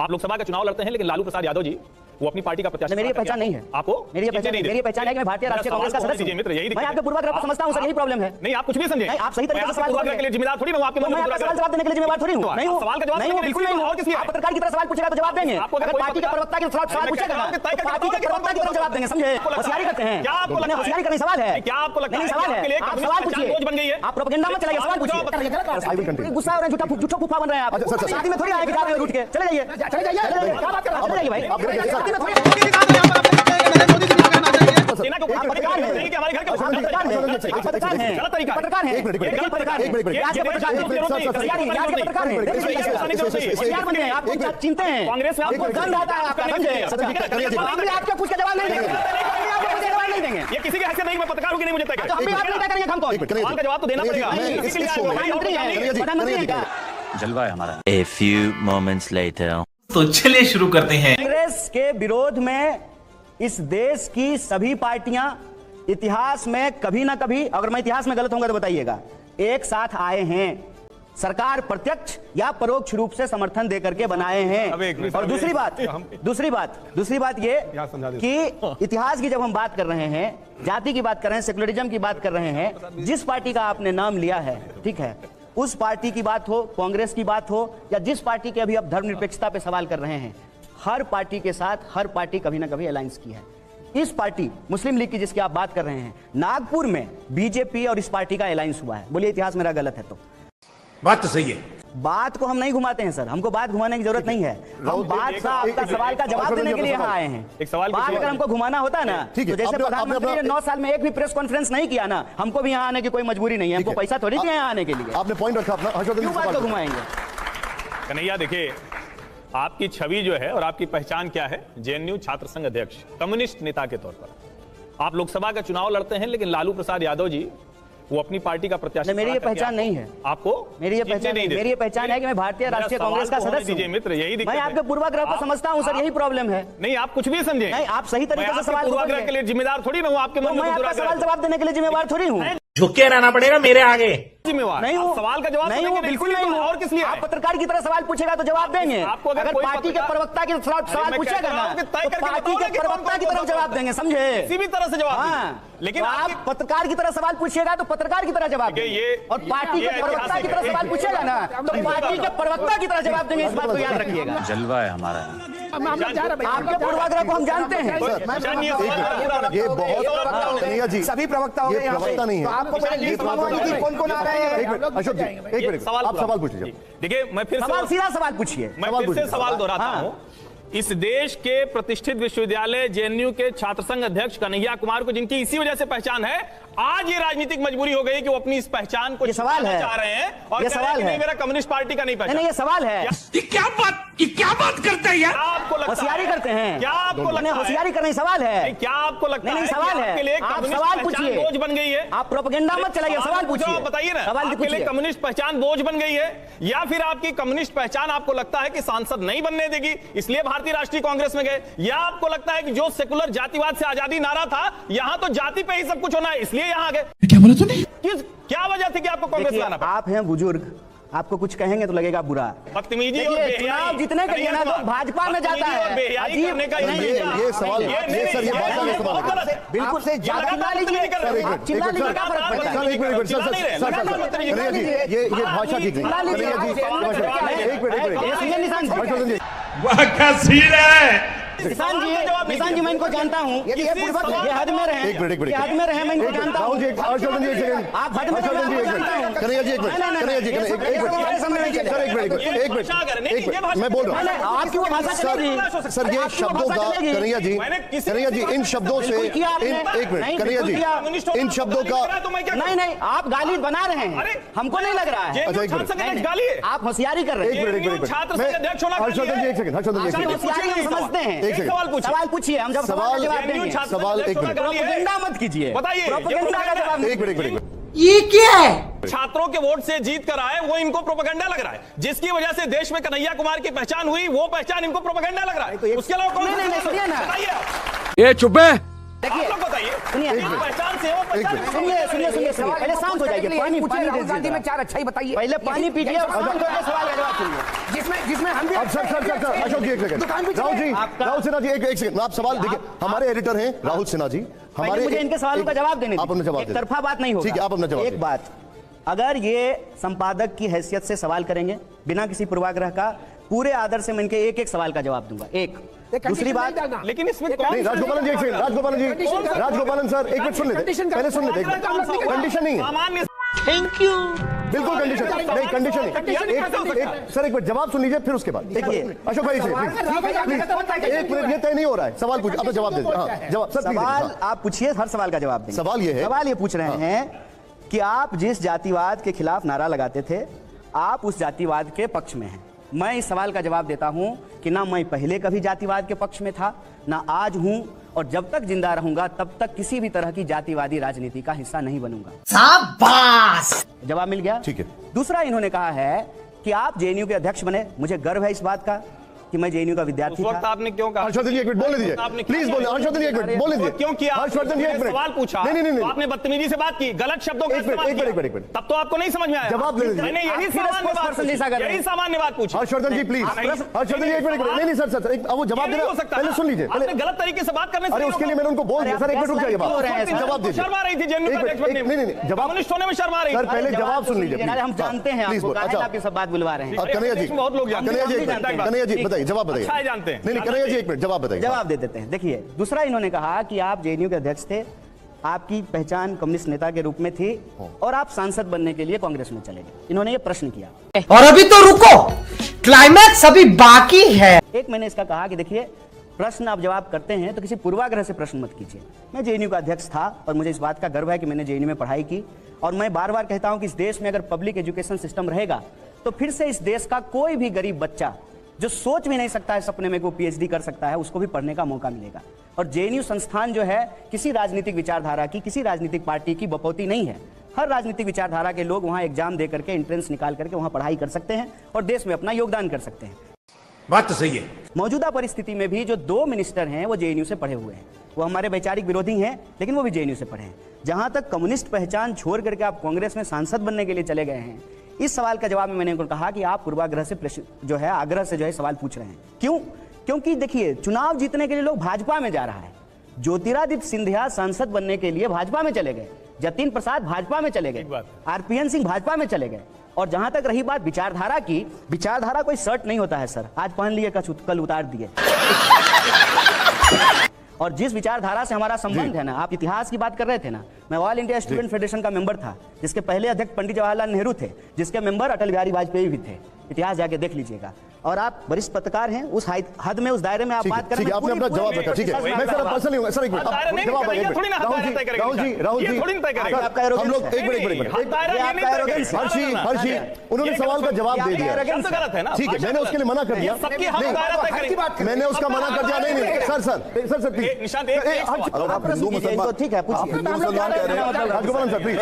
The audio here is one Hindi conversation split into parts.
आप लोकसभा का चुनाव लड़ते हैं, लेकिन लालू प्रसाद यादव जी वो अपनी पार्टी का प्रत्याशी। मेरी पहचान नहीं है आपको, मेरी पहचान है कि मैं भारतीय राष्ट्रीय कांग्रेस का सदस्य हूं। मित्र, यही मैं आपके पूर्वाग्रह को समझता हूं सर, यही प्रॉब्लम है। नहीं, आप कुछ भी समझे। नहीं, आप सही तरीके से सवाल पूर्वाग्रह के लिए जिम्मेदार थोड़ी ना हूं। आपके मैं आपका सवाल जवाब देने के लिए जिम्मेदार थोड़ी हूं। नहीं हूं, सवाल का जवाब नहीं हूं, बिल्कुल नहीं हूं। आप पत्रकार की तरह सवाल पूछेगा तो जवाब देंगे। अगर पार्टी के प्रवक्ता के सवाल पूछेगा ना तो पार्टी के प्रवक्ता की तरह जवाब देंगे, समझे? होशियारी करते हैं। क्या आपको लगता है? होशियारी करने सवाल है। क्या आपको लगता है? नहीं, सवाल है। आप सवाल पूछिए, बन गई है। आप प्रोपेगेंडा मत चलाइए, सवाल पूछिए। गुस्सा हो रहे हैं, झूठा फूफा बन रहे हैं आप। शादी में थोड़ी आए कि जा रहे हो, उठ के चले जाइए, चले जाइए। क्या बात कर रहे हैं? चले जाइए भाई, शादी में थोड़ी पत्रकार हैं, हमारे घर के पत्रकार हैं, गलत तरीका पत्रकार हैं, गलत पत्रकार हैं, आज के पत्रकार हैं, आज के पत्रकार हैं, बन गए। आपको चिंते हैं, कांग्रेस में आपको गंध आता है, आपका समझे? हम भी आपके पूछ के जवाब नहीं देंगे, जवाब नहीं देंगे। ये किसी के हैसियत नहीं, मैं पत्रकार हूं कि नहीं मुझे तय करें। हम भी आप नहीं तय करेंगे, हम कौन? सवाल का जवाब तो देना पड़ेगा। प्रधानमंत्री हैं क्या? जलवा है हमारा। A few moments later. तो चलिए शुरू करते हैं। कांग्रेस के विरोध में इस देश की सभी पार्टियां इतिहास में कभी ना कभी, अगर मैं इतिहास में गलत होऊंगा तो बताइएगा, एक साथ आए हैं। सरकार प्रत्यक्ष या परोक्ष रूप से समर्थन देकर के बनाए हैं। और दूसरी बात ये कि इतिहास की जब हम बात कर रहे हैं, जाति की बात कर रहे हैं, सेकुलरिज्म की बात कर रहे हैं, जिस पार्टी का आपने नाम लिया है, ठीक है, उस पार्टी की बात हो, कांग्रेस की बात हो, या जिस पार्टी के अभी आप धर्मनिरपेक्षता पे सवाल कर रहे हैं, हर पार्टी के साथ हर पार्टी कभी ना कभी अलायंस की है। इस पार्टी मुस्लिम लीग की जिसकी आप बात कर रहे हैं, नागपुर में बीजेपी और इस पार्टी का अलायंस हुआ है। बोलिए इतिहास मेरा गलत है तो? बात तो सही है। बात को हम नहीं घुमाते हैं सर, हमको बात घुमाने की जरूरत नहीं है। हम बात का आपका सवाल का जवाब देने के लिए यहाँ आए हैं। एक सवाल बात अगर हमको घुमाना होता ना, तो जैसे प्रधानमंत्री ने 9 साल में एक भी प्रेस कॉन्फ्रेंस नहीं किया ना, हमको भी यहाँ आने की कोई मजबूरी नहीं है। हमको पैसा थोड़ी चाहिए यहाँ आने के लिए। आपने पॉइंट रखा अपना, क्यों बात को घुमाएंगे? कन्हैया देखिए, आपकी छवि जो है और आपकी पहचान क्या है? जेएनयू छात्र संघ अध्यक्ष, कम्युनिस्ट नेता के तौर पर आप लोकसभा का चुनाव लड़ते हैं, लेकिन लालू प्रसाद यादव जी वो अपनी पार्टी का प्रत्याशी। मेरी ये पहचान नहीं है। आपको मेरी ये पहचान है कि मैं भारतीय राष्ट्रीय कांग्रेस का सदस्य हूं। मित्र, यही मैं आपके पूर्वाग्रह को समझता हूं सर, यही प्रॉब्लम है। नहीं, आप कुछ भी समझे। नहीं, आप सही तरीके से सवाल पूर्वाग्रह के लिए जिम्मेदार थोड़ी ना हूं। आपके मन में मैं आपका सवाल जवाब देने के लिए जिम्मेदार थोड़ी हूं। झुके रहना पड़ेगा मेरे आगे। जिम्मेवार नहीं हूं, सवाल का जवाब नहीं हूं, बिल्कुल नहीं हूं। और किस लिए? आप पत्रकार की तरह सवाल पूछेगा तो जवाब देंगे। आपको अगर पार्टी के प्रवक्ता की सवाल पूछेगा ना तो पार्टी के प्रवक्ता की तरफ जवाब देंगे, समझे? किसी भी तरह से जवाब। हाँ, लेकिन आप पत्रकार की तरह सवाल पूछेगा तो पत्रकार की तरह जवाब देंगे, और पार्टी के प्रवक्ता की तरह सवाल पूछेगा ना तो पार्टी के प्रवक्ता की तरह जवाब देंगे। इस बात को याद रखिएगा। जलवा है हमारा। आपके पूर्वाग्रह को हम जानते हैं। ये बहुत कन्हैया जी, सभी प्रवक्ता हो गए ये प्रवक्ता नहीं है। आपको पहले लिस्ट बनवानी थी, कौन-कौन आ रहे हैं? अशोक जी, एक मिनट, आप सवाल पूछ लीजिए। देखिए, मैं फिर सीधा सवाल पूछिए। मैं फिर से सवाल दोहराता हूं। इस देश के प्रतिष्ठित विश्वविद्यालय जेएनयू के छात्र संघ अध्यक्ष कन्हैया कुमार को, जिनकी इसी वजह से पहचान है, आज ये राजनीतिक मजबूरी हो गई कि वो अपनी इस पहचान को छुपाना चाह रहे हैं और ये सवाल है। मेरा कम्युनिस्ट पार्टी का नहीं पहचान। नहीं, ये सवाल है। ये क्या बात करते हैं यार? आपको लगता है होशियारी करते हैं? क्या आपको लगता है? होशियारी करने सवाल है। क्या आपको लगता है? नहीं, सवाल है। आपके लिए आप कम्युनिस्ट सवाल पहचान पूछिए। बोझ बन गई है। आप प्रोपेगेंडा मत चलाइए, सवाल पूछिए। बताइए ना, सवाल आपके लिए पूछिए। कम्युनिस्ट पहचान बोझ बन गई है, या फिर आपकी कम्युनिस्ट पहचान आपको लगता है कि सांसद नहीं बनने देगी, इसलिए भारतीय राष्ट्रीय कांग्रेस में गए, या आपको लगता है कि जो सेकुलर जातिवाद से आजादी नारा था, यहां तो जाति पे ही सब कुछ होना है, इसलिए यहां गए? क्या बोला तूने? क्या वजह थी कि आपको कांग्रेस लाना पड़ा? आप हैं बुजुर्ग, आपको कुछ कहेंगे तो लगेगा बुरा। बदतमीजी और बेहयाई, चुनाव जीतने के लिए ना लोग भाजपा में जाता है। करने का ये सवाल, ये सर, ये बात का सवाल है। बिल्कुल से चिल्ला लीजिए, आप चिल्ला लीजिए, क्या फर्क पड़ता है? एक मिनट, कन्हैया जी, ये भाषा ठीक नहीं। कन्हैया जी, एक मिनट, वाह क्या सीन है। निशान जी मैं इनको जानता हूँ, ये हद में रहे, एक मिनट, हद में रहे, मैं इनको जानता हूँ। हर्षवर्धन जी, एक सेकंड। आप हद में रहे, कन्हैया जी, एक मिनट, कन्हैया जी, एक मिनट, मैं बोल रहा हूँ। आपकी वो भाषा चलेगी सर, ये शब्दों का, कन्हैया जी, इन शब्दों से, एक मिनट, कन्हैया जी, इन शब्दों का, नहीं, आप गाली बना रहे हैं, हमको नहीं लग रहा है। अच्छा, एक मिनट, आप होशियारी कर रहे हैं। हर्षवर्धन जी, एक सेकंड, हर्षवर्धन जी, होशियारी हम समझते हैं। सवाल पूछिए, हम जब सवाल जवाब देंगे। सवाल, एक मिनट, प्रोपेगेंडा मत कीजिए, बताइए, प्रोपेगेंडा का जवाब। एक मिनट, ये क्या है? छात्रों के वोट से जीत कर आए, वो इनको प्रोपेगेंडा लग रहा है, जिसकी वजह से देश में कन्हैया कुमार की पहचान हुई, वो पहचान इनको प्रोपेगेंडा लग रहा है। उसके अलावा कौन? नहीं, सुनिए ना, बताइए। ये चुप है, देखिए, आप लोग बताइए, सुनिए, एक पहचान से वो पहचान मिनट। सुनिए, पहले शांत हो जाइए, पानी राहुल गांधी में दीजिए। चार अच्छाई बताइए। पहले पानी पीजिए और शांत होकर सवाल का जवाब सुनिए। जिसमें हम भी अब सर अशोक जी एक सेकंड, दुकान पे राहुल जी, आपका- राहुल सिन्हा जी एक सेकंड, आप सवाल देखिए, हमारे एडिटर हैं राहुल सिन्हा जी, पहले मुझे इनके सवालों का जवाब देने आप अपना जवाब एक दे तरफा बात नहीं होगा। ठीक है, आप अपना जवाब एक दें। बात, अगर ये संपादक की हैसियत से सवाल करेंगे बिना किसी पूर्वाग्रह का, पूरे आदर से मैं इनके एक एक सवाल का जवाब दूंगा। एक दूसरी बात, लेकिन इसमें कौन नहीं, राजगोपालन जी एक सेकंड, राजगोपालन सर एक मिनट सुन लेते, पहले सुन लेते, कंडीशन नहीं है, सामान्य बिल्कुल कंडीशन नहीं, कंडीशन नहीं, सर एक मिनट जवाब सुन लीजिए, फिर उसके बाद देखिए, अशोक भाई से एक मिनट, ये तय नहीं हो रहा है, सवाल पूछ, अपना जवाब दे दीजिए। हाँ, जवाब सर, प्लीज, सवाल हाँ। आप पूछिए, हर सवाल का जवाब देंगे। सवाल ये है, सवाल ये पूछ रहे हैं कि आप जिस जातिवाद के खिलाफ नारा लगाते थे, आप उस जातिवाद के पक्ष में हैं। मैं इस सवाल का जवाब देता हूं कि ना मैं पहले कभी जातिवाद के पक्ष में था, ना आज हूं, और जब तक जिंदा रहूंगा तब तक किसी भी तरह की जातिवादी राजनीति का हिस्सा नहीं बनूंगा। शाबाश! जवाब मिल गया। ठीक है। दूसरा, इन्होंने कहा है कि आप जेएनयू के अध्यक्ष बने। मुझे गर्व है इस बात का कि मैं जेएनयू का विद्यार्थी उस वक्त था। आपने क्यों कहा? हर्षवर्धन जी एक मिनट बोलने दीजिए, आपने प्लीज बोले, हर्षवर्धन जी एक मिनट बोलने दीजिए, क्यों किया? हर्षवर्धन जी एक मिनट सवाल पूछा, नहीं, तो आपने बदतमीजी से बात की, गलत शब्दों का एक मिनट, इस्तेमाल एक मिनट, किया। एक मिनट। तब तो आपको नहीं समझ में आया। जवाब ले लीजिए। मैंने यही आप फिर सामान्य बात स्पोर्ट्स पर्सन जैसा कर पूछी, रहे यही हैं। सामान्य बात पूछी। हर्षवर्धन जी प्लीज, हर्षवर्धन जी एक मिनट, नहीं नहीं सर अब वो जवाब ये देना नहीं हो सकता पहले ना। सुन लीजिए, आपने गलत तरीके से बात करने से अरे नहीं उसके लिए होगा। मैंने उनको बोल दिया, सर एक मिनट रुक जाइए, हो रहे हैं, सर। जवाब दीजिए, शर्मा रही थी जेएनयू एक का अध्यक्ष मिनट, बनने में। नहीं, जवाब, कम्युनिस्ट होने में शर्मा रही सर थी। पहले जवाब सुन लीजिए, अरे हम जानते हैं प्लीज आपको, काहे अच्छा, आपकी सब बात बुलवा रहे हैं। कन्हैया जी, बहुत लोग जानते हैं। कन्हैया जी एक हम भी मिनट, जानते हैं। कन्हैया जी बताइए, जवाब बताइए। अच्छा है, जानते हैं। नहीं, कन्हैया जी एक मिनट जवाब बताइए। जवाब दे देते हैं। देखिए, दूसरा, इन्होंने कहा कि आप जेएनयू के अध्यक्ष थे, आपकी पहचान कम्युनिस्ट नेता के रूप में थी और आप सांसद बनने के लिए कांग्रेस में चले गए। इन्होंने ये प्रश्न किया। और अभी तो रुको, क्लाइमैक्स अभी बाकी है। एक मैंने इसका कहा कि देखिए, प्रश्न आप जवाब करते हैं तो किसी पूर्वाग्रह से प्रश्न मत कीजिए। मैं जेएनयू का अध्यक्ष था और मुझे इस बात का गर्व है कि मैंने जेएनयू में पढ़ाई की, और मैं बार बार कहता हूं कि इस देश में अगर पब्लिक एजुकेशन सिस्टम रहेगा तो फिर से इस देश का कोई भी गरीब बच्चा जो सोच भी नहीं सकता है सपने में को पीएचडी कर सकता है, उसको भी पढ़ने का मौका मिलेगा। और जेएनयू संस्थान जो है किसी राजनीतिक विचारधारा की, किसी राजनीतिक पार्टी की बपौती नहीं है। हर राजनीतिक विचारधारा के लोग वहां एग्जाम दे करके, एंट्रेंस निकाल करके वहां पढ़ाई कर सकते हैं और देश में अपना योगदान कर सकते हैं। बात तो सही है। मौजूदा परिस्थिति में भी जो 2 मिनिस्टर हैं वो जेएनयू से पढ़े हुए हैं। वो हमारे वैचारिक विरोधी हैं, लेकिन वो भी जेएनयू से पढ़े हैं। जहां तक कम्युनिस्ट पहचान छोड़ करके आप कांग्रेस में सांसद बनने के लिए चले गए हैं, इस सवाल का जवाब में मैंने उनको कहा कि आप पूर्वाग्रह से प्रश्न जो है, आग्रह से जो है सवाल पूछ रहे हैं। क्यों? क्योंकि देखिए, चुनाव जीतने के लिए लोग भाजपा में जा रहा है। ज्योतिरादित्य सिंधिया सांसद बनने के लिए भाजपा में चले गए, जतिन प्रसाद भाजपा में चले गए, आरपीएन सिंह भाजपा में चले गए। और जहां तक रही बात विचारधारा की, विचारधारा कोई शर्ट नहीं होता है सर, आज पहन लिए कल उतार दिए। और जिस विचारधारा से हमारा संबंध है ना, आप इतिहास की बात कर रहे थे ना, मैं ऑल इंडिया स्टूडेंट फेडरेशन का मेंबर था, जिसके पहले अध्यक्ष पंडित जवाहरलाल नेहरू थे, जिसके मेंबर अटल बिहारी वाजपेयी भी थे। इतिहास जाके देख लीजिएगा। और आप वरिष्ठ पत्रकार हैं, उस हद में, उस दायरे में आप बात करें। ठीक है, आपने अपना जवाब रखा, ठीक है। मैं सर पर्सनल नहीं हूं, सर एक मिनट, जवाब राहुल जी, हम लोग एक मिनट, हर्षी उन्होंने सवाल का जवाब दे दिया, ठीक है, मैंने उसके लिए मना कर दिया, मैंने उसका मना कर दिया। नहीं सर प्लीज, आप हिंदू मुसलमान, ठीक है, पूछिए। राजगोपालन सर प्लीज,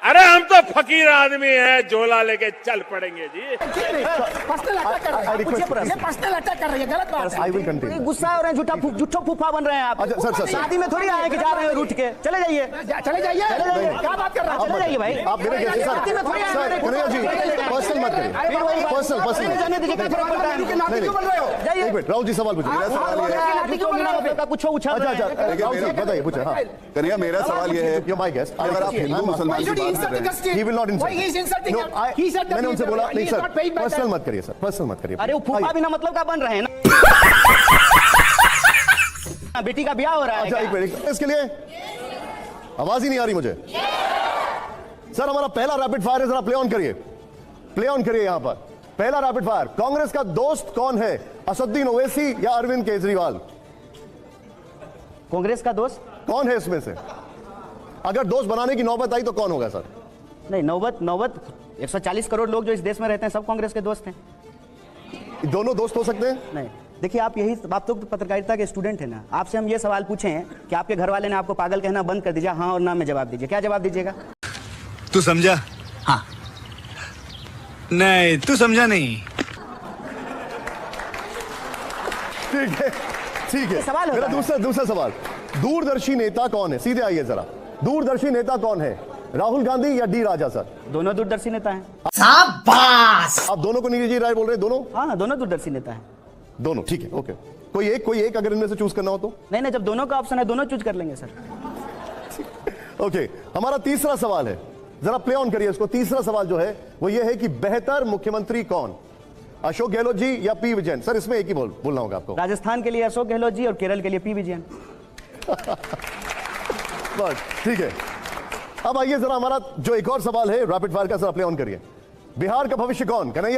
अरे हम तो फकीर आदमी हैं, झोला लेके चल पड़ेंगे जी। पर्सनल अटैक कर रही है, गलत बात है। I will continue. गुस्सा हो रहे हैं, झूठा फूफा बन रहे हैं आप। अच्छा, सर शादी में थोड़ी आए कि जा रहे हैं रूठ के, चले जाइए। क्या बात कर रहे हैं? चले जाइए भाई। आप मेरे जैसे सर कन्हैया जी पर्सनल मत करिए, पर्सनल जाने दीजिए, क्या फर्क पड़ता है? नहीं, एक मिनट, राहुल जी सवाल पूछिए। मेरा सवाल ये है, कुछ उछल अच्छा रहे हैं। राहुल जी बताइए, पूछे। हाँ, कन्हैया मेरा सवाल ये है, योर माय गेस्ट, अगर आप हिंदू मुसलमान की बात कर रहे हैं, he will not insult. No, मैंने उनसे बोला नहीं सर, पर्सनल मत करिए सर, पर्सनल मत करिए। अरे वो फूफा भी ना मतलब का बन रहे हैं ना। बेटी का ब्याह हो रहा है। अच्छा एक मिनट, इसके लिए आवाज ही नहीं आ रही मुझे। सर हमारा पहला रैपिड फायर है, जरा प्ले ऑन करिए यहां पर। पहला रैपिड फायर, कांग्रेस का दोस्त कौन है, असदुद्दीन ओवैसी या अरविंद केजरीवाल? कांग्रेस का दोस्त कौन है इसमें से? अगर दोस्त बनाने की नौबत आई तो कौन होगा सर? नहीं, नौबत 140 करोड़ लोग जो इस देश में रहते हैं सब कांग्रेस के दोस्त हैं। दोनों दोस्त हो सकते हैं? नहीं, देखिए आप तो पत्रकारिता के स्टूडेंट है ना, आपसे हम ये सवाल पूछे हैं कि आपके घर वाले ने आपको पागल कहना बंद कर दीजिए, हाँ और ना में जवाब दीजिए, क्या जवाब दीजिएगा? तू समझा? हाँ। नहीं, तू समझा नहीं। ठीक है, ठीक है, सवाल मेरा होता है। दूसरा सवाल, दूरदर्शी नेता कौन है? सीधे आइए जरा, दूरदर्शी नेता कौन है? राहुल गांधी या डी राजा? सर दोनों दूरदर्शी नेता हैं। आप दोनों को निजी राय बोल रहे हैं? दोनों? हाँ, दोनों दूरदर्शी नेता हैं। दोनों, ठीक है, ओके। कोई एक अगर इनमें से चूज करना हो तो? नहीं, जब दोनों का ऑप्शन है दोनों चूज कर लेंगे सर। ओके, हमारा तीसरा सवाल है, जरा प्ले ऑन करिए इसको। तीसरा सवाल जो है वो ये है कि बेहतर मुख्यमंत्री कौन, अशोक गहलोत जी या पी विजयन? सर इसमें एक ही बोलना होगा आपको। राजस्थान के लिए अशोक गहलोत जी और केरल के लिए पी विजयन। बस ठीक है। अब आइए जरा हमारा जो एक और सवाल है रैपिड फायर का, जरा प्ले ऑन करिए। बिहार का भविष्य कौन? कन्हैया